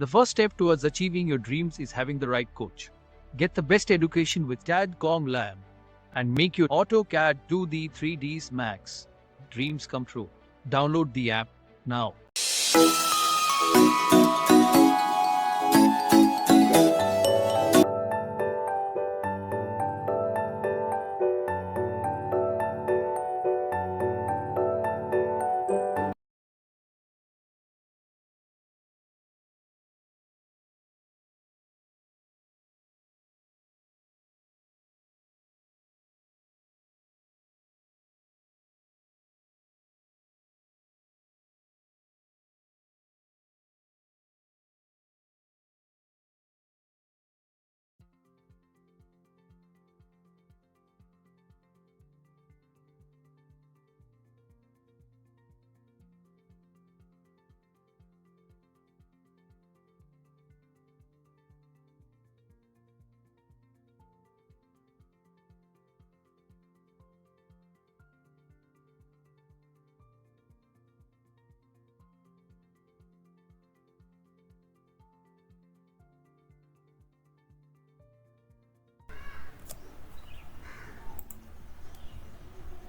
The first step towards achieving your dreams is having the right coach. Get the best education with TADCOM Lab and make your AutoCAD 2D 3Ds Max dreams come true. Download the app now.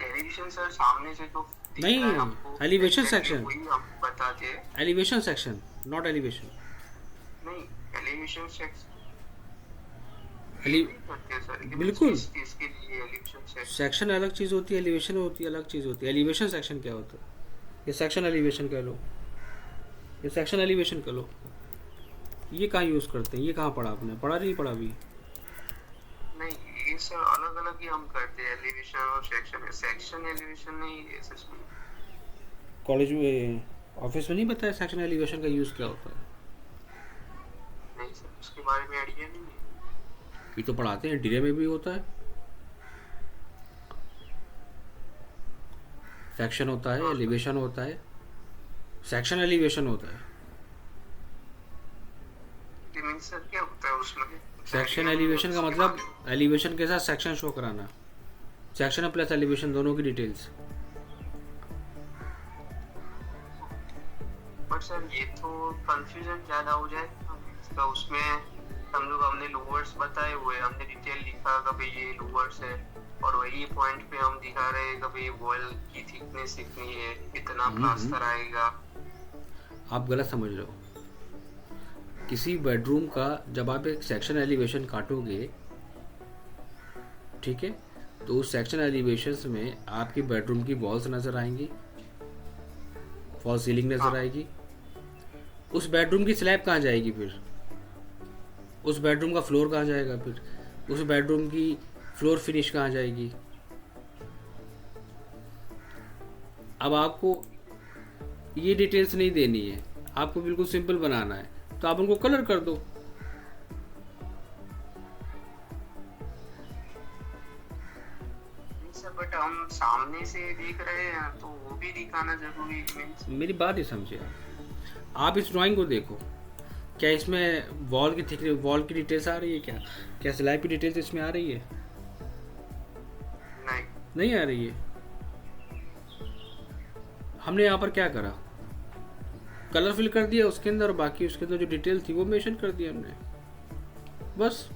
Elevation sir सामने से तो नहीं, elevation section, वही आप बताते हैं। Elevation section, not elevation. नहीं, elevation section बिल्कुल, इसके लिए एलिवेशन सेक्शन अलग चीज़ होती है, एलिवेशन होती है अलग चीज़ होती है। एलिवेशन सेक्शन क्या होता है? ये सेक्शन एलिवेशन कह लो, ये सेक्शन एलिवेशन कह लो। ये कहाँ यूज़ करते हैं? ये कहाँ पढ़ा आपने? पढ़ा नहीं पढ़ा भी? नहीं, ये सर अलग अलग ही हम करते हैं, एलिवेशन और सेक्शन। सेक्शन एलिवेशन नहीं है सर। कॉलेज में, ऑफिस में नहीं बताया सेक्शन एलिवेशन का यूज़ क्या होता है? नहीं सर, उसके बारे में आइडिया नहीं है। ये तो पढ़ाते हैं, डीरे में भी होता है। सेक्शन होता है, एलिवेशन होता है, सेक्शन एलिवेशन होता है। सर क्या होता है उसमें? सेक्शन एलिवेशन का मतलब एलिवेशन के साथ सेक्शन शो कराना, सेक्शन प्लस एलिवेशन दोनों की डिटेल्स। बट सर ये तो कंफ्यूजन ज़्यादा हो जाए। उसमें हम लोग हमने लूवर्स बताए हुए, हमने डिटेल लिखा कि भाई ये लूवर्स है, और वही पॉइंट पे हम दिखा रहे हैं कि भाई वॉल की थिकनेस इतनी है, इतना प्लास्टर आएगा। आप गलत समझ रहे हो। किसी बेडरूम का जब आप एक सेक्शन एलिवेशन काटोगे, ठीक है, तो उस सेक्शन एलिवेशंस में आपकी बेडरूम की वॉल्स नज़र आएंगी, फॉल सीलिंग नज़र आएगी। उस बेडरूम की स्लैब कहाँ जाएगी फिर? उस बेडरूम का फ्लोर कहाँ जाएगा फिर? उस बेडरूम की फ्लोर फिनिश कहाँ जाएगी? अब आपको ये डिटेल्स नहीं देनी है, आपको बिल्कुल सिंपल बनाना है, तो आप उनको कलर कर दो। बट हम सामने से देख रहे हैं तो वो भी दिखाना जरूरी है। मेरी बात ही समझिए। आप इस ड्राइंग को देखो, क्या इसमें वॉल की डिटेल्स आ रही है? क्या स्लैब की डिटेल्स इसमें आ रही है? नहीं आ रही है। हमने यहाँ पर क्या करा? कलर फिल कर दिया उसके अंदर, बाकी उसके अंदर जो डिटेल थी वो मेंशन कर दिया हमने, बस।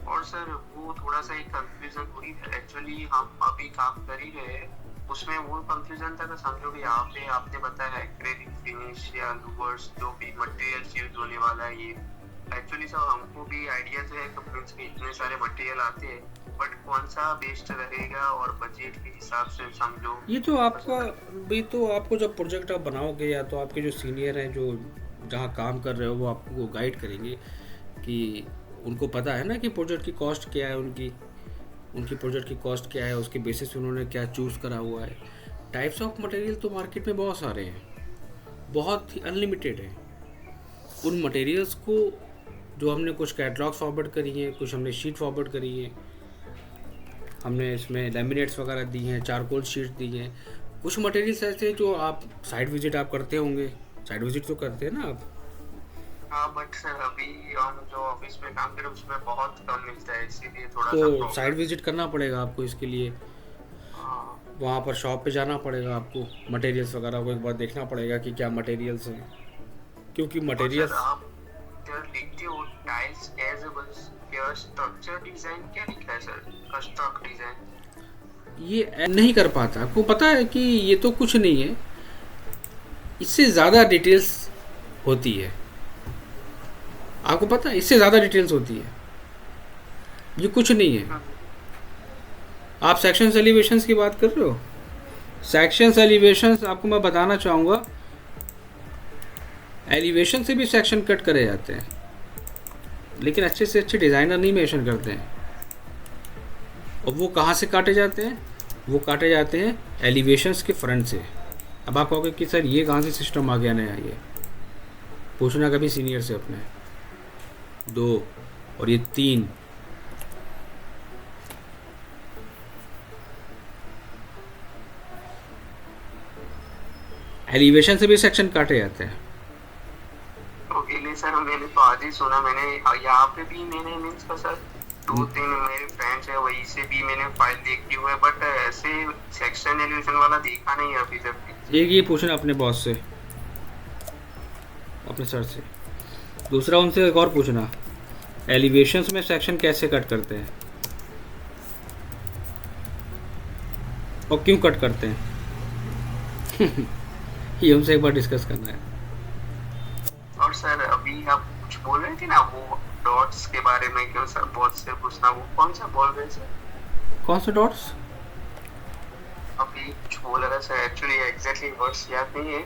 और सर वो थोड़ा सा एक कंफ्यूजन हुई है। एक्चुअली हम अभी काम कर ही रहे हैं, उसमें वो कंफ्यूजन था कि समझो कि यहाँ पे आपने बताया एक्रेलिक फिनिश या लूवर्स जो भी मटेरियल यूज होने वाला है, ये एक्चुअली सर हमको भी आइडिया तो है कि इतने सारे मटेरियल आते हैं, बट कौन सा बेस्ट रहेगा और बजट के हिसाब से समझो। ये तो आपको जब प्रोजेक्ट आप बनाओगे, या तो आपके जो सीनियर हैं जो जहाँ काम कर रहे हो वो आपको गाइड करेंगे कि उनको पता है ना कि प्रोजेक्ट की कॉस्ट क्या है, उनकी प्रोजेक्ट की कॉस्ट क्या है, उसके बेसिस पे उन्होंने क्या चूज़ करा हुआ है। टाइप्स ऑफ मटेरियल तो मार्केट में बहुत सारे हैं, बहुत ही अनलिमिटेड है। उन मटेरियल्स को जो हमने कुछ कैटलॉग्स फॉरवर्ड करी हैं, कुछ हमने शीट फॉरवर्ड करी है, हमने इसमें लैमिनेट्स वगैरह दी हैं, चारकोल शीट दी हैं। कुछ मटेरियल्स ऐसे जो आप साइट विजिट आप करते होंगे, साइट विजिट तो करते हैं ना आप? हाँ, बट सर अभी हम जो ऑफिस में काम करें उसमें बहुत कम मिलता है, इसीलिए थोड़ा सा तो साइट विजिट करना पड़ेगा आपको इसके लिए। वहाँ पर शॉप पे जाना पड़ेगा आपको, मटेरियल्स वगैरह को एक बार देखना पड़ेगा कि क्या मटेरियल्स हैं, क्योंकि और सर मटेरियल्स आप सर लिखते हो tiles as a structure design, क्या लिखा है सर? Construct design. ये नहीं कर पाता। आपको पता है कि ये तो कुछ नहीं है, इससे ज़्यादा डिटेल्स होती है। आपको पता है इससे ज़्यादा डिटेल्स होती है, ये कुछ नहीं है। आप सेक्शंस एलिवेशंस की बात कर रहे हो। सेक्शंस एलिवेशंस आपको मैं बताना चाहूँगा, एलिवेशन से भी सेक्शन कट करे जाते हैं, लेकिन अच्छे से अच्छे डिज़ाइनर नहीं मेंशन करते हैं। और वो कहाँ से काटे जाते हैं? वो काटे जाते हैं एलिवेशंस के फ्रंट से। अब आप कहोगे कि सर ये कहाँ से सिस्टम आ गया नया? ये पूछना कभी सीनियर से अपने। 2 और ये 3, एलिवेशन से भी सेक्शन काटे जाते हैं। ओके नहीं सर, मैंने तो आज ही सुना। मैंने यहाँ पे भी मैंने मीन्स का सर 2-3 मेरे फ्रेंड्स है, वही से भी मैंने फाइल देखी हुई है, बट ऐसे सेक्शन एलिवेशन वाला देखा नहीं है अभी तक। एक ये पूछना अपने बॉस से, अपने सर से। दूसरा उनसे एक और पूछना, एलिवेशंस में सेक्शन कैसे कट करते हैं और क्यों कट करते हैं। ये हमसे एक बार डिस्कस करना है। और सर अभी आप कुछ बोल रहे थे ना वो डॉट्स के बारे में, क्यों सर बहुत से पूछना, वो कौन सा बोल रहे सर? कौन से डॉट्स? अभी कुछ बोल रहा सर, एक्चुअली एग्जैक्टली वर्ड्स याद नहीं है।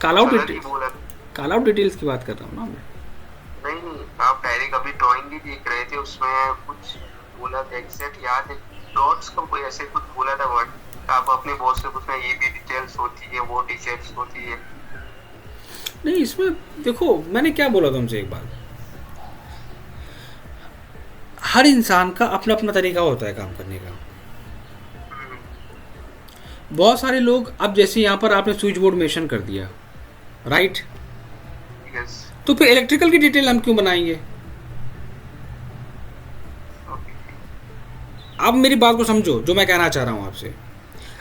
कॉल आउट अलग ही डिटेल्स, बोला। कॉल आउट डिटेल्स की बात कर रहा हूँ ना मैं। नहीं आप डायरेक्ट अभी ड्राइंग भी देख रहे थे, उसमें कुछ बोला था, एग्जैक्ट याद है। डॉट्स का कोई ऐसे कुछ बोला था वर्ड। आप अपने बॉस से पूछना, ये भी डिटेल्स होती है, वो डिटेल्स होती है। नहीं, इसमें देखो मैंने क्या बोला तुमसे एक बार, हर इंसान का अपना अपना तरीका होता है काम करने का। बहुत सारे लोग, अब जैसे यहाँ पर आपने स्विच बोर्ड मेंशन कर दिया, राइट, यस तो फिर इलेक्ट्रिकल की डिटेल हम क्यों बनाएंगे? ओके। आप मेरी बात को समझो जो मैं कहना चाह रहा हूँ आपसे।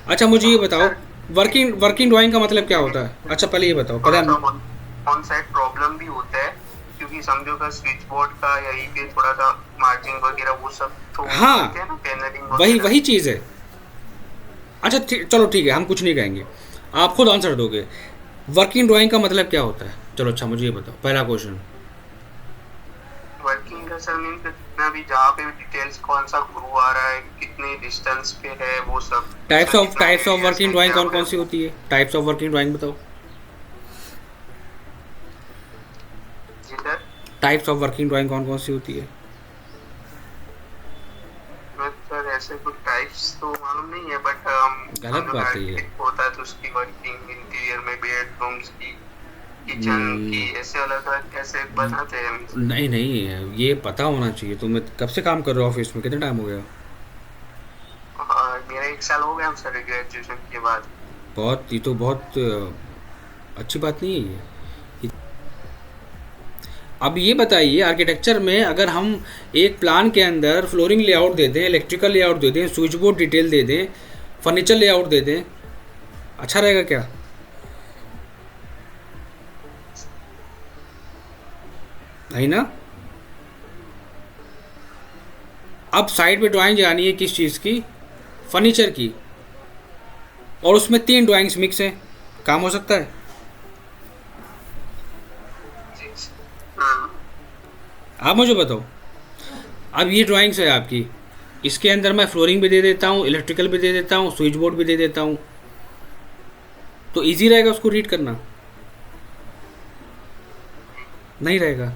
अच्छा मुझे ये बताओ, वर्किंग ड्राइंग का मतलब क्या होता है? अच्छा पहले ये बताओ, पता है ऑन साइड प्रॉब्लम भी होता है, क्योंकि समझो का स्विच बोर्ड का यही पे थोड़ा सा मार्जिन वगैरह वो सब तो हाँ, होते हैं ना, पैनलिंग वही वगैरह। वही चीज़ है। अच्छा चलो ठीक है, हम कुछ नहीं कहेंगे, आप खुद आंसर दोगे। वर्किंग ड्राइंग का मतलब क्या होता है? चलो अच्छा मुझे ये बताओ, पहला क्वेश्चन। वर्किंग का सर मीन कितना भी जहाँ पे डिटेल्स कौन सा ग्रू आ रहा है, कितने डिस्टेंस पे है, वो सब। टाइप्स ऑफ वर्किंग ड्राइंग कौन कौन सी होती है? टाइप्स ऑफ वर्किंग ड्राइंग बताओ। जिधर टाइप्स ऑफ वर्किंग ड्राइंग कौन कौन सी होती है? सर ऐसे कुछ टाइप्स तो मालूम नहीं है, बट गलत बात है ये। होता है तो उसकी वर्किंग इंटीरियर में बेडरूम्स की, किचन की, ऐसे अलग अलग कैसे बनाते हैं। नहीं नहीं, ये पता होना चाहिए। तुम्हें कब से काम कर रहे हो ऑफिस में? कितना टाइम हो गया? मेरा 1 साल हो गया सर ग्रेजुएशन के बाद। बहुत, ये तो बहुत अच्छी बात नहीं है ये। अब ये बताइए, आर्किटेक्चर में अगर हम एक प्लान के अंदर फ्लोरिंग लेआउट दे दें, इलेक्ट्रिकल लेआउट दे दें, स्विच बोर्ड डिटेल दे दें, फर्नीचर लेआउट दे दें, अच्छा रहेगा क्या? नहीं ना। अब साइड पे ड्राइंग जानी है किस चीज़ की? फर्नीचर की, और उसमें 3 ड्राइंग्स मिक्स हैं, काम हो सकता है? आप मुझे बताओ। अब ये ड्राइंग्स है आपकी, इसके अंदर मैं फ्लोरिंग भी दे देता हूँ, इलेक्ट्रिकल भी दे देता हूँ, स्विच बोर्ड भी दे देता हूँ, तो इजी रहेगा उसको रीड करना? नहीं रहेगा।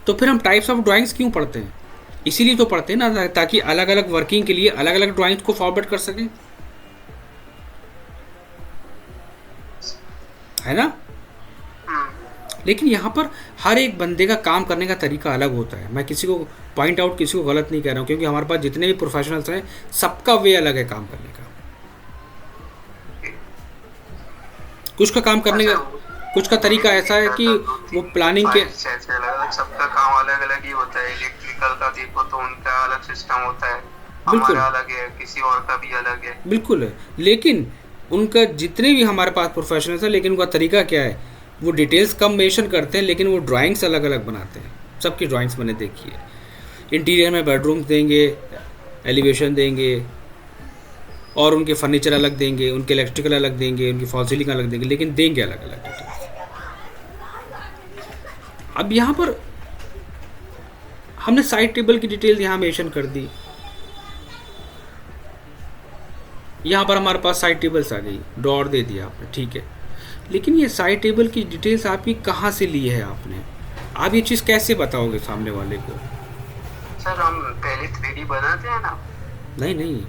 तो फिर हम टाइप्स ऑफ ड्राइंग्स क्यों पढ़ते हैं? इसीलिए तो पढ़ते हैं ना, ताकि अलग अलग वर्किंग के लिए अलग अलग ड्राइंग्स को फॉरवर्ड कर सकें, है ना। लेकिन यहाँ पर हर एक बंदे का काम करने का तरीका अलग होता है। मैं किसी को पॉइंट आउट, किसी को गलत नहीं कह रहा हूँ, क्योंकि हमारे पास जितने भी प्रोफेशनल्स हैं सबका वे अलग है काम करने का। कुछ का काम करने का, कुछ का तरीका ऐसा है कि वो प्लानिंग के, सबका काम अलग अलग ही होता है। इलेक्ट्रिकल का देखो तो उनका अलग सिस्टम होता है, बिल्कुल हमारा अलग है, किसी और का भी अलग है। बिल्कुल है, लेकिन उनका जितने भी हमारे पास प्रोफेशनल्स हैं, लेकिन उनका तरीका क्या है, वो डिटेल्स कम मेंशन करते हैं लेकिन वो ड्राइंग्स अलग अलग बनाते हैं। सबकी ड्राइंग्स मैंने देखी है। इंटीरियर में बेडरूम देंगे, एलिवेशन देंगे, और उनके फर्नीचर अलग देंगे, उनके इलेक्ट्रिकल अलग देंगे, उनकी फॉल सीलिंग अलग देंगे, लेकिन देंगे अलग अलग डिटेल्स। अब यहाँ पर हमने साइड टेबल की डिटेल यहाँ मेंशन कर दी। यहाँ पर हमारे पास साइड टेबल्स आ गई, ड्रॉर दे दिया आपने, ठीक है। लेकिन ये साइड टेबल की डिटेल्स आपकी कहाँ से ली है आपने? आप ये चीज़ कैसे बताओगे सामने वाले को? सर हम पहले 3D बनाते हैं ना। नहीं नहीं,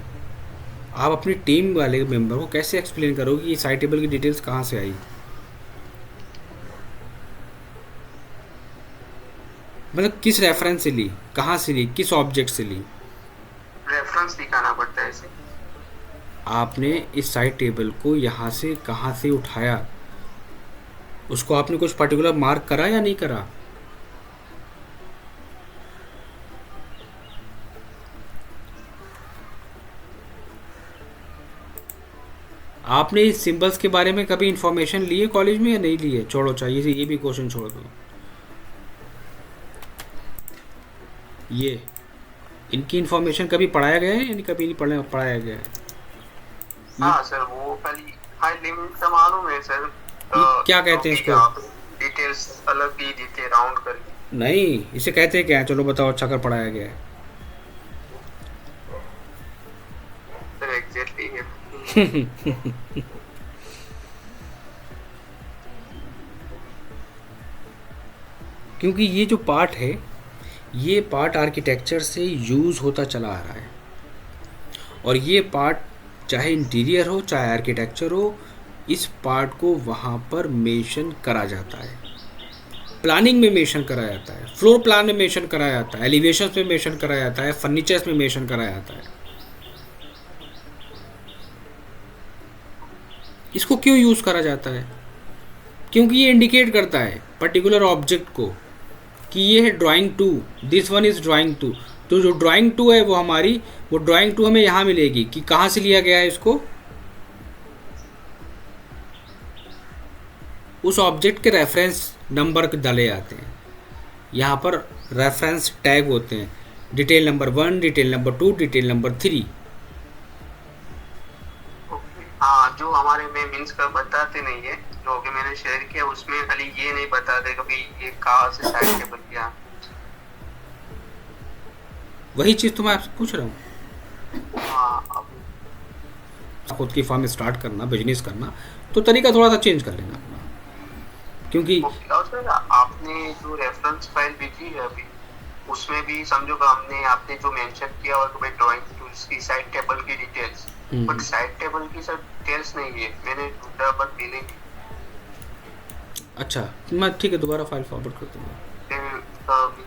आप अपनी टीम वाले मेंबर को कैसे एक्सप्लेन करोगे कि साइड टेबल की डिटेल्स कहाँ से आई? मतलब किस रेफरेंस से ली, कहाँ से ली, किस ऑब्जेक्ट से ली? रेफरेंस दिखाना पड़ता है इसे। आपने इस साइड टेबल को यहाँ से कहाँ से उठाया, उसको आपने कुछ पर्टिकुलर मार्क करा या नहीं करा? आपने इस सिंबल्स के बारे में कभी इंफॉर्मेशन ली है कॉलेज में या नहीं ली है? छोड़ो, चाहिए ये भी क्वेश्चन छोड़ दो। ये इनकी इंफॉर्मेशन कभी पढ़ाया गया है या नहीं, कभी नहीं पढ़ाया गया है? हाँ सर, वो खाली हाई लिमिट का मालूम है सर। ये क्या कहते हैं इसको? डिटेल्स अलग ही देते राउंड करके। नहीं, इसे कहते हैं क्या? चलो बताओ, अच्छा कर पढ़ाया गया है। सर एग्जैक्टली है। क्योंकि ये जो पार्ट है, ये पार्ट आर्किटेक्चर से यूज़ होता चला आ रहा है, और ये पार्ट चाहे इंटीरियर हो चाहे आर्किटेक्चर हो, इस पार्ट को वहाँ पर मेंशन करा जाता है। प्लानिंग में मेंशन करा जाता है, फ्लोर प्लान में मेंशन करा जाता है, एलिवेशंस में मेंशन करा जाता है, फर्नीचर्स में मेंशन करा जाता है। इसको क्यों यूज़ करा जाता है? क्योंकि ये इंडिकेट करता है पर्टिकुलर ऑब्जेक्ट को कि ये है drawing 2, this one is drawing 2। तो जो ड्राइंग 2 है वो ड्राइंग 2 हमें यहाँ मिलेगी कि कहाँ से लिया गया है इसको, उस ऑब्जेक्ट के रेफरेंस नंबर डाले जाते हैं। यहाँ पर रेफरेंस टैग होते हैं, detail number 1, detail number 2, detail number 3। हाँ, जो हमारे में मीन्स का बताते नहीं है, जो अभी मैंने शेयर किया उसमें खाली ये नहीं बताते कि भाई ये कहाँ से साइड टेबल किया। वही चीज़ तो मैं आपसे पूछ रहा हूँ। हाँ, खुद की फर्म स्टार्ट करना, बिजनेस करना, तो तरीका थोड़ा सा चेंज कर लेना अपना, क्योंकि और सर आपने जो रेफरेंस फाइल भेजी है अभी, उसमें भी समझो कि हमने आपने जो मेंशन किया और भाई ड्राइंग टूल्स की साइड टेबल की डिटेल्स, बट साइड टेबल की सर डिटेल्स नहीं है, मैंने ढूंढा बट मिली नहीं। अच्छा, मैं ठीक है, दोबारा फाइल फॉरवर्ड कर दूंगा।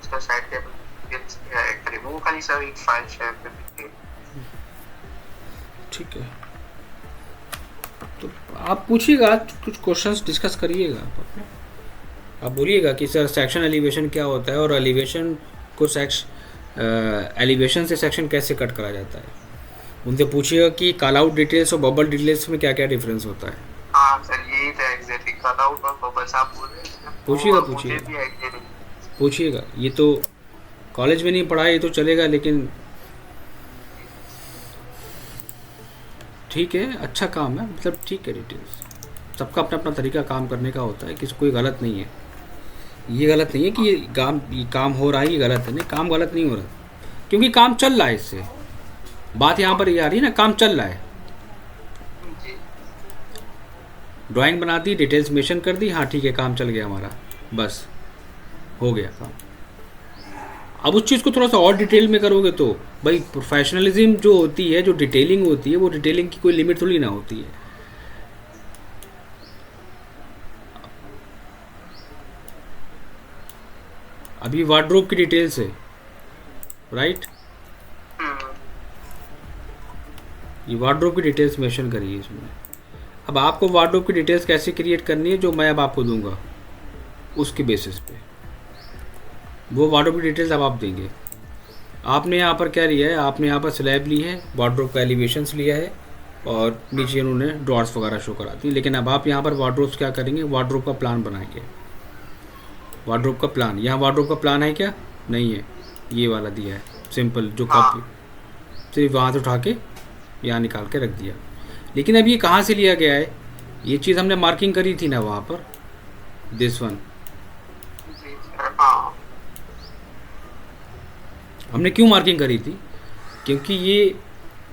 इसका साइड टेबल डिटेल्स क्या है करे, वो खाली सर एक फाइल शेयर कर दीजिए। ठीक है, तो आप पूछिएगा, कुछ क्वेश्चंस डिस्कस करिएगा आप आप बोलिएगा कि सर सेक्शन एलिवेशन क्या होता है, और एलिवेशन को एलिवेशन से सेक्शन कैसे कट करा जाता है। उनसे पूछिएगा कि कॉल आउट डिटेल्स और बबल डिटेल्स में क्या क्या डिफरेंस होता है। हाँ सर, यही था एग्जैक्टली, कॉल आउट और बबल्स आप बोल रहे हैं। पूछिएगा। ये तो कॉलेज में नहीं पढ़ा, ये तो चलेगा, लेकिन ठीक है, अच्छा काम है, मतलब ठीक है। डिटेल्स सबका अपना अपना तरीका काम करने का होता है, किसी कोई गलत नहीं है। ये गलत नहीं है कि ये काम हो रहा है, ये गलत है, नहीं, काम गलत नहीं हो रहा, क्योंकि काम चल रहा है। इससे बात यहाँ पर ये आ रही है ना, काम चल रहा है। ड्राइंग बना दी, डिटेल्स मेंशन कर दी, हाँ ठीक है, काम चल गया हमारा, बस हो गया काम। अब उस चीज़ को थोड़ा सा और डिटेल में करोगे तो भाई प्रोफेशनलिज्म जो होती है, जो डिटेलिंग होती है, वो डिटेलिंग की कोई लिमिट थोड़ी ना होती है। अभी वार्डरोब की डिटेल्स है, राइट? ये वार्डरोब की डिटेल्स मेंशन करिए इसमें। अब आपको वार्डरोब की डिटेल्स कैसे क्रिएट करनी है, जो मैं अब आपको दूंगा उसके बेसिस पे वो वार्डरोब की डिटेल्स अब आप देंगे। आपने यहाँ पर क्या लिया है, आपने यहाँ पर स्लैब ली है, वार्डरोब का एलिवेशंस लिया है और नीचे उन्होंने ड्रॉर्स वगैरह शो करा दी। लेकिन अब आप यहाँ पर वार्डरोब्स क्या करेंगे, वार्डरोब का प्लान बनाएंगे। वार्डरोब का प्लान, यहाँ वार्डरोब का प्लान है क्या, नहीं है, ये वाला दिया है सिंपल, जो कॉपी सिर्फ वहाँ से उठा के यहाँ निकाल के रख दिया। लेकिन अब ये कहाँ से लिया गया है, ये चीज़ हमने मार्किंग करी थी ना वहाँ पर, दिस वन जी सर, हाँ हमने क्यों मार्किंग करी थी, क्योंकि ये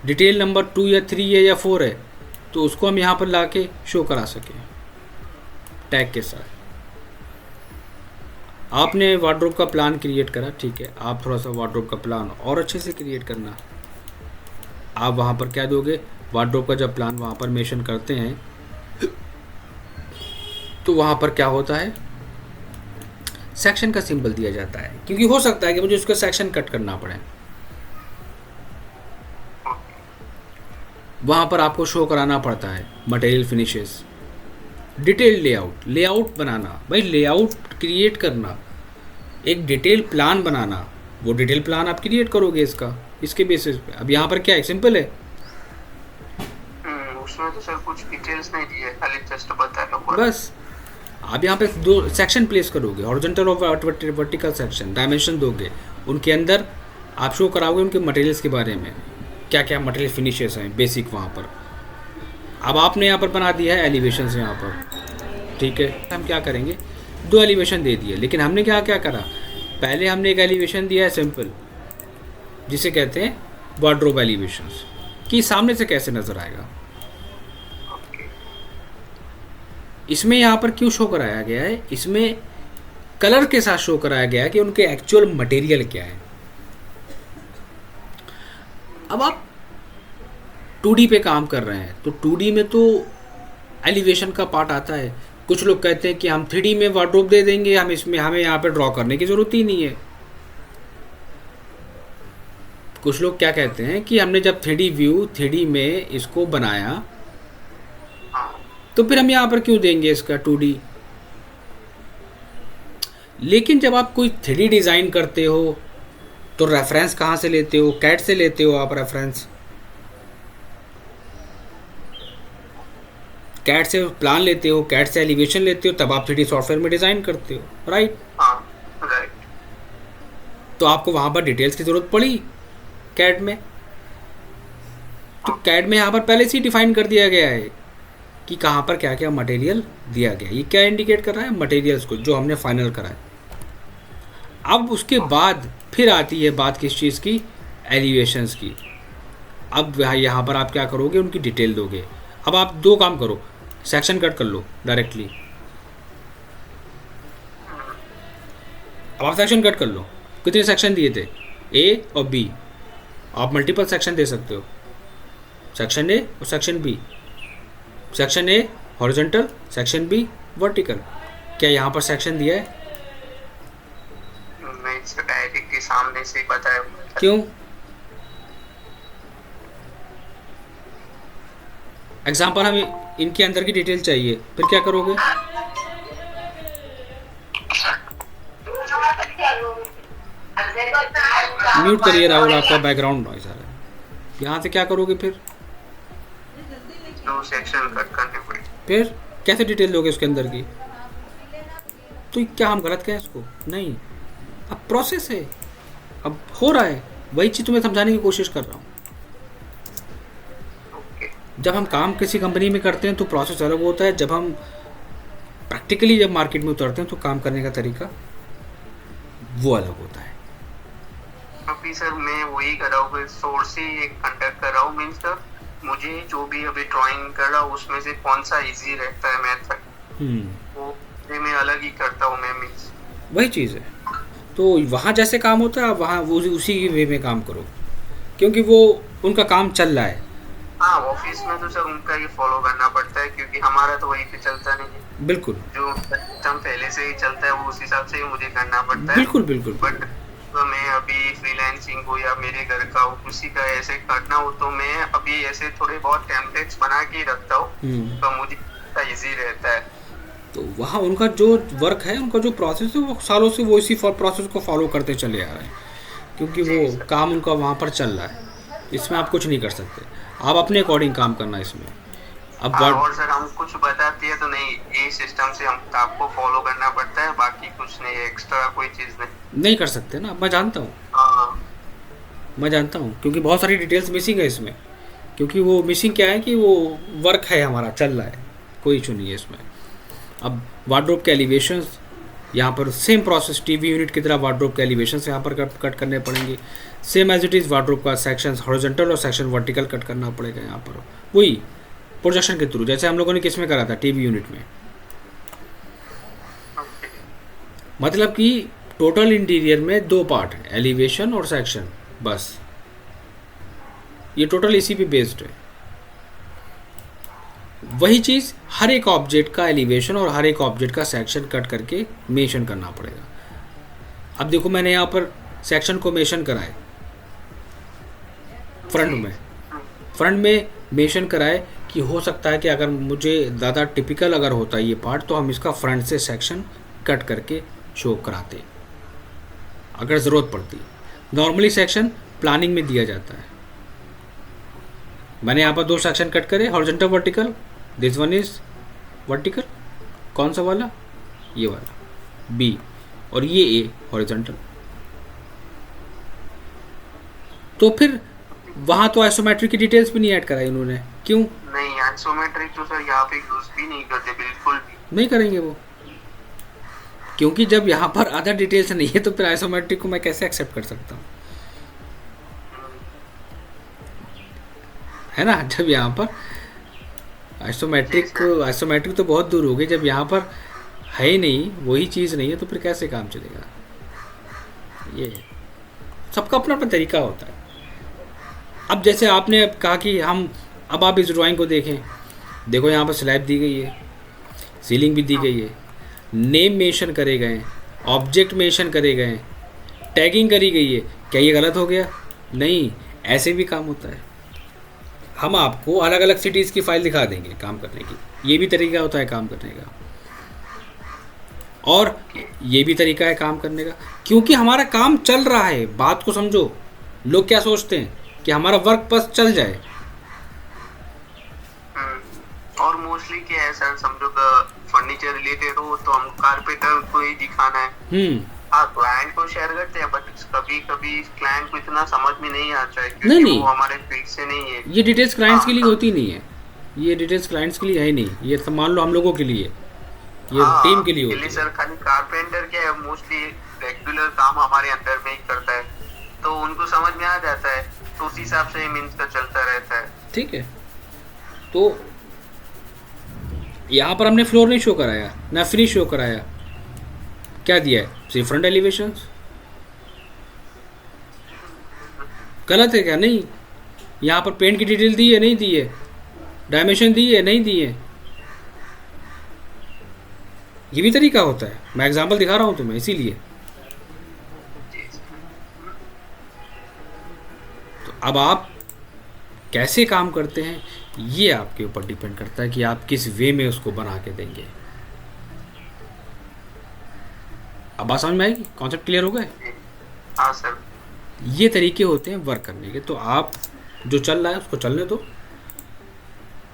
डिटेल नंबर 2 या 3 है या 4 है, तो उसको हम यहाँ पर ला के शो करा सकें टैग के साथ। आपने वार्डरोब का प्लान क्रिएट करा, ठीक है, आप थोड़ा सा वार्डरोब का प्लान और अच्छे से क्रिएट करना। आप वहाँ पर क्या दोगे, वार्डरोब का जब प्लान वहाँ पर मेंशन करते हैं तो वहाँ पर क्या होता है, सेक्शन का सिंबल दिया जाता है, क्योंकि हो सकता है कि मुझे उसका सेक्शन कट करना पड़े। वहाँ पर आपको शो कराना पड़ता है material finishes, detail layout, layout बनाना, भाई लेआउट क्रिएट करना, एक डिटेल प्लान बनाना, वो डिटेल प्लान आप क्रिएट करोगे इसका, इसके बेसिस पे। अब यहाँ पर क्या है, सिंपल है, उसमें तो सर कुछ डिटेल्स नहीं दिए, खाली जस्ट बताया हुआ। बस आप यहाँ पे 2 सेक्शन प्लेस करोगे, हॉरिजॉन्टल और वर्टिकल सेक्शन, डायमेंशन दोगे, उनके अंदर आप शो कराओगे उनके मटेरियल्स के बारे में, क्या क्या मटेरियल फिनिशेस हैं बेसिक वहाँ पर। अब आपने यहाँ पर बना दिया है एलिवेशन यहाँ पर, ठीक है, हम क्या करेंगे, 2 एलिवेशन दे दिए, लेकिन हमने क्या क्या करा, पहले हमने एक एलिवेशन दिया है सिंपल, जिसे कहते हैं वार्डरोब एलिवेशंस, कि सामने से कैसे नज़र आएगा। इसमें यहाँ पर क्यों शो कराया गया है, इसमें कलर के साथ शो कराया गया है कि उनके एक्चुअल मटेरियल क्या है। अब आप 2D पे काम कर रहे हैं तो 2D में तो एलिवेशन का पार्ट आता है। कुछ लोग कहते हैं कि हम 3D में वार्डरोब दे देंगे, हम इसमें हमें यहाँ पे ड्रॉ करने की ज़रूरत ही नहीं है। कुछ लोग क्या कहते हैं कि हमने जब 3D व्यू 3D में इसको बनाया तो फिर हम यहाँ पर क्यों देंगे इसका 2D। लेकिन जब आप कोई 3D डिज़ाइन करते हो तो रेफरेंस कहाँ से लेते हो, कैट से लेते हो आप रेफरेंस, कैट से प्लान लेते हो, कैट से एलिवेशन लेते हो, तब आप 3D सॉफ्टवेयर में डिज़ाइन करते हो, राइट। राइट, तो आपको वहाँ पर डिटेल्स की ज़रूरत पड़ी कैट में, तो कैट में यहाँ पर पहले से ही डिफाइन कर दिया गया है कि कहाँ पर क्या क्या मटेरियल दिया गया। ये क्या इंडिकेट कर रहा है, मटेरियल्स को जो हमने फाइनल करा है। अब उसके बाद फिर आती है बात किस चीज़ की, एलिवेशंस की। अब यहाँ पर आप क्या करोगे, उनकी डिटेल दोगे। अब आप 2 काम करो, सेक्शन कट कर लो डायरेक्टली। अब आप सेक्शन कट कर लो, कितने सेक्शन दिए थे, ए और बी, आप मल्टीपल सेक्शन दे सकते हो, सेक्शन ए और section B, section A horizontal, section B vertical. क्या यहाँ पर सेक्शन दिया है, नहीं सर, डायरेक्टली सामने से बताया हुआ था। क्यों, एग्जाम्पल हमें इनके अंदर की डिटेल चाहिए, फिर क्या करोगे, म्यूट करिए राहुल, आपका बैकग्राउंड नॉइज आ रहा है। यहाँ से क्या करोगे, फिर 2 सेक्शन कट करने पड़े। फिर कैसे डिटेल दोगे उसके अंदर की, तो क्या हम गलत कहें इसको, नहीं, अब प्रोसेस है, अब हो रहा है, वही चीज़ तुम्हें समझाने की कोशिश कर रहा हूँ। जब हम काम किसी कंपनी में करते हैं तो प्रोसेस अलग होता है, जब हम प्रैक्टिकली जब मार्केट में उतरते हैं तो काम करने का तरीका वो अलग होता है। अभी सर मैं वही कर रहा हूँ, सोर्स से एक कंडक्ट कर रहा हूँ, मीन्स सर मुझे जो भी अभी ड्राइंग कर रहा हूँ उसमें से कौन सा इजी रहता है मेथड, वो मैं अलग ही करता हूँ मैं, मीन्स वही चीज़ है। तो वहाँ जैसे काम होता है आप वहाँ उसी वे में काम करो, क्योंकि वो उनका काम चल रहा है। हाँ, ऑफिस में तो सर उनका ही फॉलो करना पड़ता है, क्योंकि हमारा तो वही पे चलता नहीं है। बिल्कुल, जो सिस्टम पहले से ही चलता है वो उस हिसाब से ही मुझे करना पड़ता है। बिल्कुल बिल्कुल। बट तो मैं अभी फ्रीलांसिंग हो या मेरे घर का हो, किसी का ऐसे करना हो, तो मैं अभी ऐसे थोड़े बहुत टेम्पलेट्स बना के रखता हूँ, तो मुझे इजी रहता है। तो वहाँ उनका जो वर्क है, उनका जो प्रोसेस है, वो सालों से वो इसी प्रोसेस को फॉलो करते चले आ रहे हैं। क्योंकि जी वो सर। काम उनका वहाँ पर चल रहा है। इसमें आप कुछ नहीं कर सकते, आप अपने अकॉर्डिंग काम करना इसमें। अब हाँ, वर्ड और सर हम कुछ बताती है तो नहीं, ये सिस्टम से हम आपको फॉलो करना पड़ता है, बाकी कुछ नहीं, एक्स्ट्रा कोई चीज नहीं। नहीं कर सकते ना, मैं जानता हूँ, हाँ। मैं जानता हूँ, क्योंकि बहुत सारी डिटेल्स मिसिंग है इसमें। क्योंकि वो मिसिंग क्या है कि वो वर्क है हमारा चल रहा है, कोई इशू नहीं है इसमें। अब वार्डरोब के एलिवेशंस यहाँ पर सेम प्रोसेस, टीवी यूनिट की तरह वार्डरोब के एलिवेशंस यहाँ पर कट करने पड़ेंगे, same as it is. Wardrobe का सेक्शन हॉरिजॉन्टल और सेक्शन वर्टिकल कट करना पड़ेगा यहाँ पर, वही प्रोजेक्शन के थ्रू, जैसे हम लोगों ने किस में करा था, टीवी यूनिट में। ओके। मतलब कि टोटल इंटीरियर में 2 पार्ट है, एलिवेशन और सेक्शन, बस ये टोटल इसी पे बेस्ड है। वही चीज़ हर एक ऑब्जेक्ट का एलिवेशन और हर एक ऑब्जेक्ट का सेक्शन कट करके मेंशन करना पड़ेगा। अब देखो मैंने यहाँ पर सेक्शन को मेंशन करा है फ्रंट में मेंशन करा है कि हो सकता है कि अगर मुझे ज़्यादा टिपिकल अगर होता है ये पार्ट, तो हम इसका फ्रंट से सेक्शन कट करके शो कराते अगर ज़रूरत पड़ती। नॉर्मली सेक्शन प्लानिंग में दिया जाता है। मैंने यहाँ पर 2 सेक्शन कट करे, horizontal vertical, this one is vertical, कौन सा वाला, ये वाला बी, और ये ए हॉरिजॉन्टल। तो फिर वहाँ तो आइसोमेट्रिक की डिटेल्स भी नहीं ऐड कराई उन्होंने, क्यों? नहीं, आइसोमेट्रिक तो सर यहाँ पे यूज भी नहीं करते, बिल्कुल भी नहीं करेंगे वो, क्योंकि जब यहाँ पर अदर डिटेल्स नहीं है तो फिर आइसोमेट्रिक को मैं कैसे एक्सेप्ट कर सकता हूँ, है ना? जब यहाँ पर आइसोमेट्रिक तो बहुत दूर हो गई, जब यहाँ पर है ही नहीं, वही चीज़ नहीं है, तो फिर कैसे काम चलेगा? ये सबका अपना अपना तरीका होता है। अब जैसे आपने कहा कि अब आप इस ड्राइंग को देखें, देखो यहाँ पर स्लैब दी गई है, सीलिंग भी दी गई है, नेम मेंशन करे गए, ऑब्जेक्ट मेंशन करे गए, टैगिंग करी गई है। क्या ये गलत हो गया? नहीं, ऐसे भी काम होता है। हम आपको अलग अलग सिटीज़ की फाइल दिखा देंगे काम करने की, ये भी तरीका होता है काम करने का, और ये भी तरीका है काम करने का, क्योंकि हमारा काम चल रहा है। बात को समझो, लोग क्या सोचते हैं कि हमारा वर्क बस चल जाए। और मोस्टली क्या है सर, समझो फर्नीचर रिलेटेड हो तो हम कारपेंटर को ही दिखाना है। हाँ, क्लाइंट को शेयर करते हैं, बट कभी कभी क्लाइंट को इतना समझ में नहीं आता है, क्योंकि नहीं, वो हमारे फील्ड से नहीं है। ये डिटेल्स क्लाइंट्स के लिए होती नहीं है, ये डिटेल्स क्लाइंट्स के लिए है नहीं, ये सब मान लो हम लोगों के लिए, ये टीम के लिए होती है। सर खाली कारपेंटर क्या है, मोस्टली रेगुलर काम हमारे अंडर में ही करता है, तो उनको समझ में आ जाता है, तो उस हिसाब से मीन्स का चलता रहता है। ठीक है, तो यहाँ पर हमने फ्लोर नहीं शो कराया ना फिनिश शो कराया, क्या दिया है? सिर्फ फ्रंट एलिवेशंस। गलत है क्या? नहीं। यहाँ पर पेंट की डिटेल दी है, नहीं दी है? डायमेंशन दी है, नहीं दी है? ये भी तरीका होता है, मैं एग्जांपल दिखा रहा हूँ तुम्हें इसीलिए। तो अब आप कैसे काम करते हैं ये आपके ऊपर डिपेंड करता है कि आप किस वे में उसको बना के देंगे। अब बात समझ में आएगी? कॉन्सेप्ट क्लियर हो गए? हाँ सर। ये तरीके होते हैं वर्क करने के। तो आप जो चल रहा है उसको चलने दो।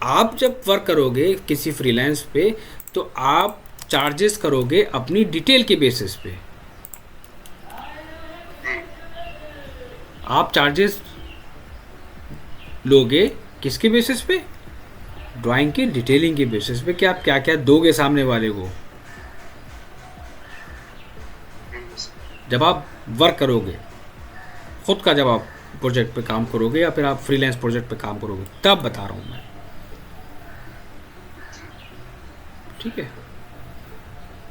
आप जब वर्क करोगे किसी फ्रीलांस पे तो आप चार्जेस करोगे अपनी डिटेल के बेसिस पे। आप चार्जेस लोगे किसके बेसिस पे? ड्राइंग की डिटेलिंग के बेसिस पे कि आप क्या क्या दोगे सामने वाले को। जब आप वर्क करोगे खुद का, जब आप प्रोजेक्ट पे काम करोगे या फिर आप फ्रीलांस प्रोजेक्ट पे काम करोगे, तब बता रहा हूँ मैं। ठीक है,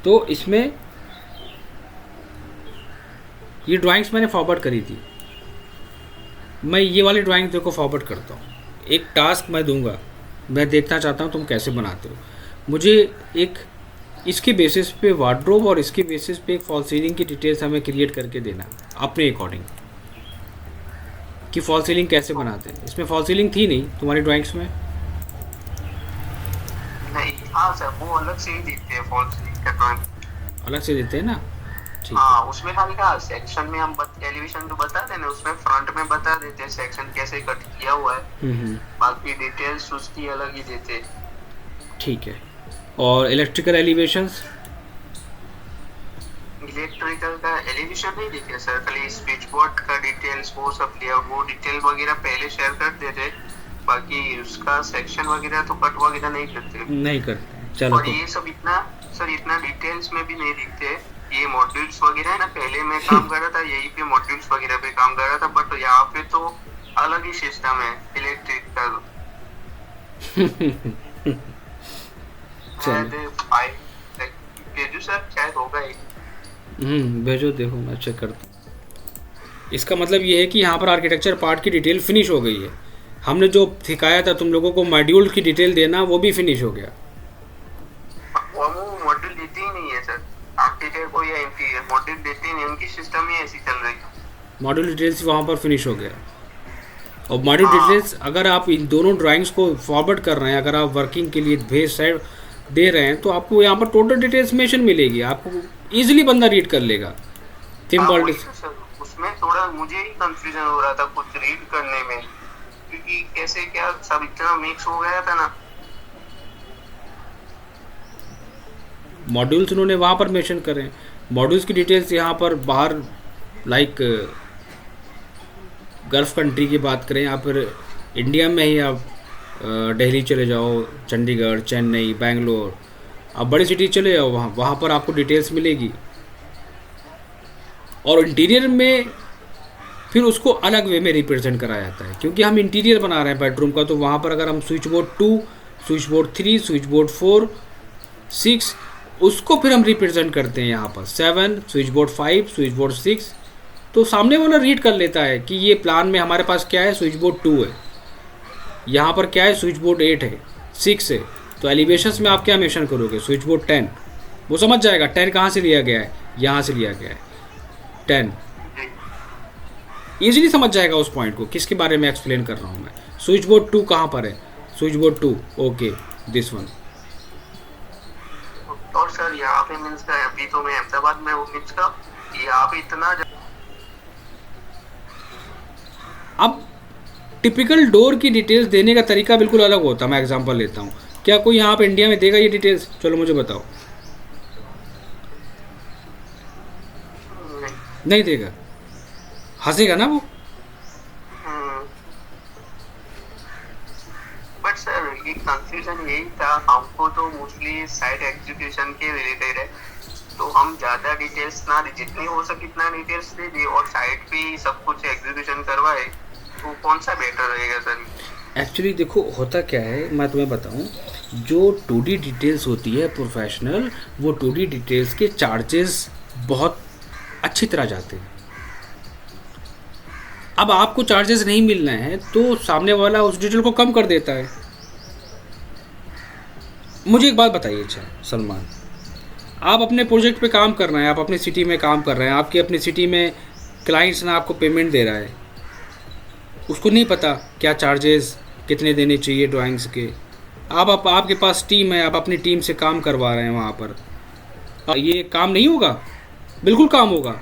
तो इसमें ये ड्राइंग्स मैंने फॉरवर्ड करी थी। मैं ये वाली ड्राइंग देखो फॉरवर्ड करता हूँ। एक टास्क मैं दूंगा, मैं देखना चाहता हूँ तुम कैसे बनाते हो। मुझे एक इसके बेसिस पे वार्डरोब और इसके बेसिस पे एक फॉल सीलिंग की डिटेल्स हमें क्रिएट करके देना अपने अकॉर्डिंग कि फॉल सीलिंग कैसे बनाते हैं। इसमें फॉल सीलिंग थी नहीं तुम्हारी ड्राइंग्स में? नहीं। हाँ सर, वो अलग से ही देते हैं फॉल सीलिंग का ड्राइंग। अलग से देते हैं ना? ठीक। हाँ, उसमें खाली का सेक्शन में हम एलिवेशन जो बताते हैं ना उसमें फ्रंट में बता देते हैं सेक्शन कैसे कट किया हुआ है, बाकी डिटेल्स उसकी अलग ही देते हैं। ठीक है। और इलेक्ट्रिकल एलिवेशंस? इलेक्ट्रिकल का एलिवेशन नहीं देखे सर, खाली स्विच बोर्ड का डिटेल्स वो सब लेआउट वो डिटेल वगैरह पहले शेयर कर देते, बाकी उसका सेक्शन वगैरह तो कट वगैरह नहीं करते। नहीं करते, चलो। और ये सब इतना सर इतना डिटेल्स में भी नहीं दिखते। ये मॉड्यूल्स वगैरह है ना, पहले मैं काम कर रहा था यही पे मॉड्यूल्स वगैरह पे काम कर रहा था, बट यहाँ पे तो अलग ही सिस्टम है इलेक्ट्रिकल। भेजो सर, शायद होगा ही। भेजो, देखो मैं चेक करता हूँ। इसका मतलब ये है कि यहाँ पर आर्किटेक्चर पार्ट की डिटेल फिनिश हो गई है। हमने जो सिखाया था तुम लोगों को मॉड्यूल की डिटेल देना, वो भी फिनिश हो गया। वो मॉड्यूल देते ही नहीं है सर, आर्किटेक्ट को या इंटीरियर मॉड्यूल देते ही नहीं, उनकी सिस्टम ही ऐसी चल रही है। मॉड्यूल डिटेल्स वहाँ पर फिनिश हो गया। और मॉड्यूल डिटेल्स अगर आप इन दोनों ड्राइंग्स को फॉरवर्ड कर रहे हैं, अगर आप वर्किंग के लिए भेज साइड दे रहे हैं, तो आपको यहाँ पर टोटल डिटेल्स मेंशन मिलेगी, आपको इजीली बंदा रीड कर लेगा। उसमें थोड़ा मुझे ही कंफ्यूजन हो रहा था कुछ रीड करने में, क्योंकि कैसे क्या सब इतना मिक्स हो गया था ना। मॉड्यूल्स उन्होंने वहाँ पर मेंशन करें, मॉड्यूल्स की डिटेल्स यहाँ पर बाहर लाइक गल्फ कंट्री की बात करें या फिर इंडिया में ही आप दिल्ली चले जाओ, चंडीगढ़, चेन्नई, बेंगलोर, आप बड़ी सिटी चले जाओ, वहाँ पर आपको डिटेल्स मिलेगी। और इंटीरियर में फिर उसको अलग वे में रिप्रेजेंट कराया जाता है, क्योंकि हम इंटीरियर बना रहे हैं बेडरूम का, तो वहाँ पर अगर हम switch board 2, switch board 3, switch board 4, 6 उसको फिर हम रिप्रेजेंट करते हैं यहाँ पर 7, स्विच बोर्ड 5, स्विच बोर्ड 6, तो सामने वाला रीड कर लेता है कि ये प्लान में हमारे पास क्या है, स्विच बोर्ड 2 है, यहाँ पर क्या है, स्विच बोर्ड 8 है, 6 है। तो एलिवेशंस में आप क्या मेंशन करोगे, स्विच बोर्ड 10, वो समझ जाएगा 10 कहाँ से लिया गया है, यहाँ से लिया गया है 10, ईजिली समझ जाएगा उस पॉइंट को, किसके बारे में एक्सप्लेन कर रहा हूँ मैं। स्विच बोर्ड 2 कहाँ पर है, switch board 2, okay this one. और सर यहाँ पे मीन्स का अभी तो मैं अहमदाबाद में हूँ, मीन्स का यहाँ पे इतना अब टिपिकल डोर की डिटेल्स देने का तरीका बिल्कुल अलग होता है। मैं एग्जांपल लेता हूँ, क्या कोई यहाँ पे इंडिया में देगा ये डिटेल्स? चलो मुझे बताओ। नहीं देगा, हंसेगा ना वो। बट सर ये कंफ्यूजन यही था, हमको तो मोस्टली साइट एग्जीक्यूशन के रिलेटेड है, तो हम ज़्यादा डिटेल्स ना दे, जितनी हो सके इतना डिटेल्स दे दे और साइट पे सब कुछ एग्जीक्यूशन करवाए, तो कौन सा बेटर रहेगा सर? एक्चुअली देखो होता क्या है, मैं तुम्हें बताऊं, जो 2D डिटेल्स होती है प्रोफेशनल, वो 2D डिटेल्स के चार्जेस बहुत अच्छी तरह जाते हैं। अब आपको चार्जेस नहीं मिल रहे हैं तो सामने वाला उस डिटेल को कम कर देता है। मुझे एक बात बताइए, अच्छा सलमान, आप अपने प्रोजेक्ट पे काम कर रहे हैं, आप अपनी सिटी में काम कर रहे हैं, आपकी अपनी सिटी में क्लाइंट्स ने आपको पेमेंट दे रहा है, उसको नहीं पता क्या चार्जेस कितने देने चाहिए ड्राइंग्स के। आपके पास टीम है, आप अपनी टीम से काम करवा रहे हैं वहाँ पर, ये काम नहीं होगा? बिल्कुल काम होगा।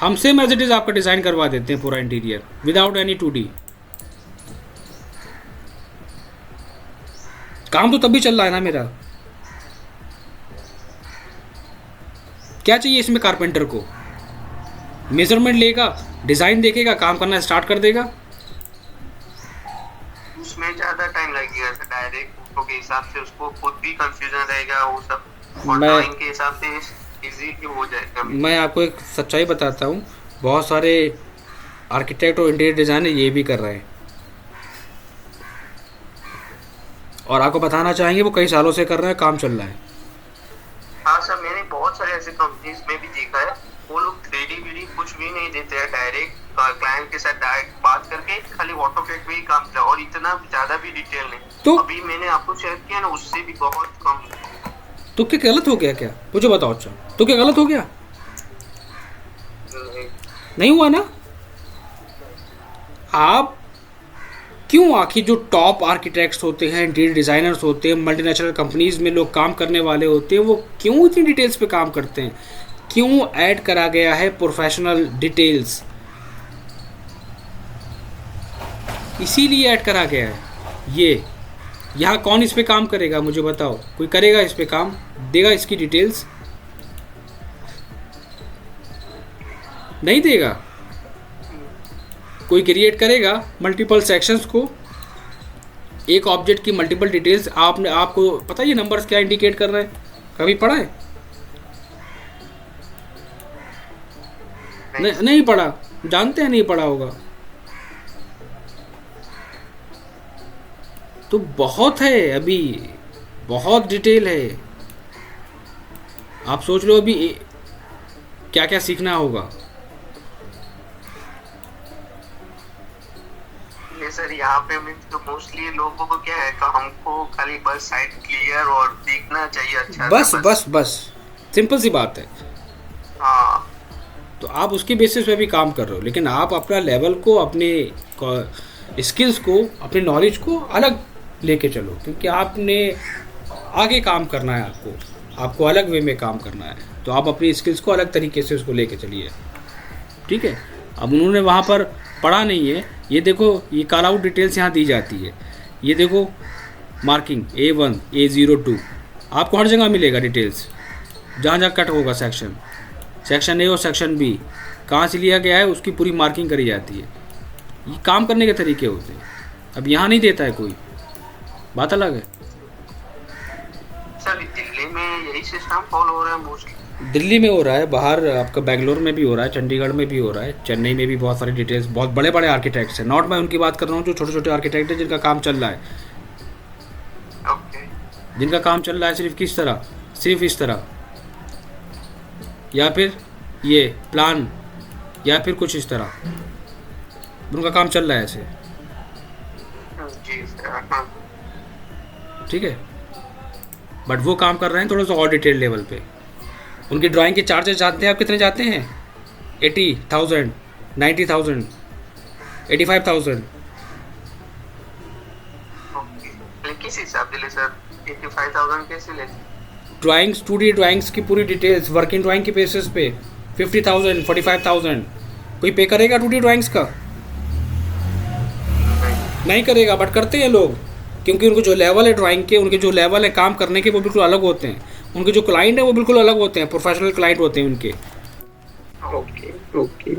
हम सेम एज इट इज़ आपका डिज़ाइन करवा देते हैं पूरा इंटीरियर विदाउट एनी 2D। काम तो तभी चल रहा है ना मेरा। क्या चाहिए इसमें कारपेंटर को? मेजरमेंट लेगा, डिज़ाइन देखेगा, काम करना स्टार्ट कर देगा। उसमें ज़्यादा टाइम लगेगा, डायरेक्ट फोटो के हिसाब से उसको खुद भी कंफ्यूजन रहेगा, वो सब, और ड्राइंग के हिसाब से इजीली हो जाएगा। मैं आपको एक सच्चाई बताता हूँ, बहुत सारे आर्किटेक्ट और इंटीरियर डिज़ाइनर ये भी कर रहे हैं, और आपको बताना चाहेंगे वो कई सालों से कर रहे हैं, काम चल रहा है। हाँ सर, मैंने बहुत सारे ऐसे कंपनीज में भी देखा है, वो लोग 3D वीडी कुछ भी नहीं देते हैं, डायरेक्ट क्लाइंट के साथ डायरेक्ट बात करके खाली ऑटोकैड में ही काम किया, और इतना ज़्यादा भी डिटेल नहीं। तो अभी मैंने आपको चेक किया ना, उससे भी बहुत कम। तो क्या गलत हो गया क्या? मुझे बताओ। अच्छा, तो क्या गलत हो गया? नहीं हुआ ना। आप क्यों, आखिर जो टॉप आर्किटेक्ट्स होते हैं, इंटीरियर डिज़ाइनर्स होते हैं, मल्टीनेशनल कंपनीज में लोग काम करने वाले होते हैं, वो क्यों इतनी डिटेल्स पे काम करते हैं? क्यों ऐड करा गया है प्रोफेशनल डिटेल्स? इसीलिए ऐड करा गया है ये। यहाँ कौन इस पे काम करेगा मुझे बताओ, कोई करेगा इस पे काम, देगा इसकी डिटेल्स? नहीं देगा। कोई क्रिएट करेगा मल्टीपल सेक्शंस को, एक ऑब्जेक्ट की मल्टीपल डिटेल्स। आपको पता है ये नंबर्स क्या इंडिकेट कर रहे हैं? कभी पढ़ा है? नहीं पढ़ा, जानते हैं नहीं पढ़ा होगा। तो बहुत है, अभी बहुत डिटेल है। आप सोच लो अभी क्या क्या सीखना होगा। ये सर यहाँ पे मीन्स तो मोस्टली लोगों को क्या है कि हमको खाली बस साइड क्लियर और दिखना चाहिए अच्छा बस सा, बस बस सिंपल सी बात है। हाँ तो आप उसके बेसिस पे भी काम कर रहे हो, लेकिन आप अपना लेवल को, अपने स्किल्स को, अपने नॉलेज को अलग लेके चलो, क्योंकि आपने आगे काम करना है। आपको अलग वे में काम करना है, तो आप अपनी स्किल्स को अलग तरीके से उसको लेके चलिए। ठीक है। अब उन्होंने वहाँ पर पढ़ा नहीं है। ये देखो, ये कॉल आउट डिटेल्स यहाँ दी जाती है। ये देखो मार्किंग A1 A02 आपको हर जगह मिलेगा डिटेल्स, जहाँ जहाँ कट होगा सेक्शन A और सेक्शन B कहाँ से लिया गया है उसकी पूरी मार्किंग करी जाती है। ये काम करने के तरीके होते हैं। अब यहाँ नहीं देता है कोई, बात अलग है। सर दिल्ली में यही सिस्टम फॉलो हो रहा है मोस्टली? दिल्ली में हो रहा है, बाहर आपका बेंगलोर में भी हो रहा है, चंडीगढ़ में भी हो रहा है, चेन्नई में भी बहुत सारी डिटेल्स, बहुत बड़े बड़े आर्किटेक्ट्स हैं। नॉट मैं उनकी बात कर रहा हूँ जो छोटे छोटे आर्किटेक्ट हैं जिनका काम चल रहा है। ओके। जिनका काम चल रहा है सिर्फ किस तरह, सिर्फ इस तरह, या फिर ये प्लान, या फिर कुछ इस तरह, उनका काम चल रहा है ऐसे। जी सर, हाँ। ठीक है। बट वो काम कर रहे हैं थोड़ा सा और डिटेल लेवल पे। उनकी ड्राइंग के चार्जेस जानते हैं आप कितने जाते हैं? 80,000, 90,000, 85,000। ओके, किस हिसाब से ले सर? 85,000 कैसे ले? ड्राइंग्स, 2D ड्राइंग्स की पूरी डिटेल्स वर्किंग ड्राइंग के बेसिस पे 50,000, 45,000। कोई पे करेगा 2D ड्राइंग्स का? नहीं करेगा, बट करते हैं लोग, क्योंकि उनको जो लेवल है ड्राइंग के, उनके जो लेवल है काम करने के, वो बिल्कुल अलग होते हैं। उनके जो क्लाइंट है वो बिल्कुल अलग होते हैं, प्रोफेशनल क्लाइंट होते हैं उनके। Okay okay.